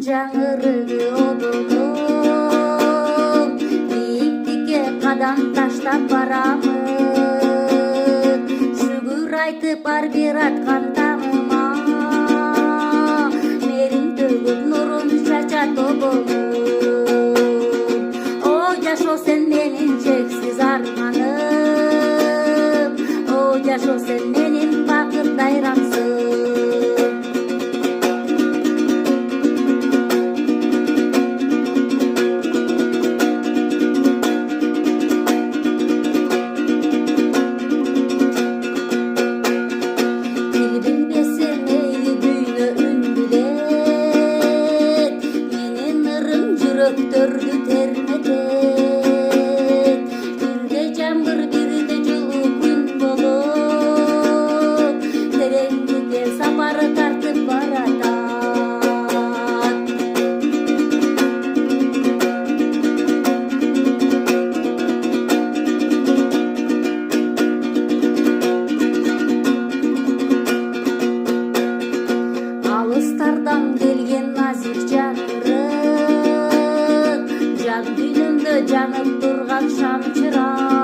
жаңырыгы обондум, бийиктикке кадам таштап барамын. Шүгүр айтып ар бир аткан таңыма, мерин төгүп нурун чачат обондум. О жашоо сен менин чексиз арманым, о жашоо сен менин бакыт дайрамсың. Жүрөктөрдү терметет, бирде жамгыр бирде жылуу күн болуп, тереңдикке сапары тартып баратат. Алыстардан келген назик жаңырык, жан дүйнөмдө жанып турган шам чырак.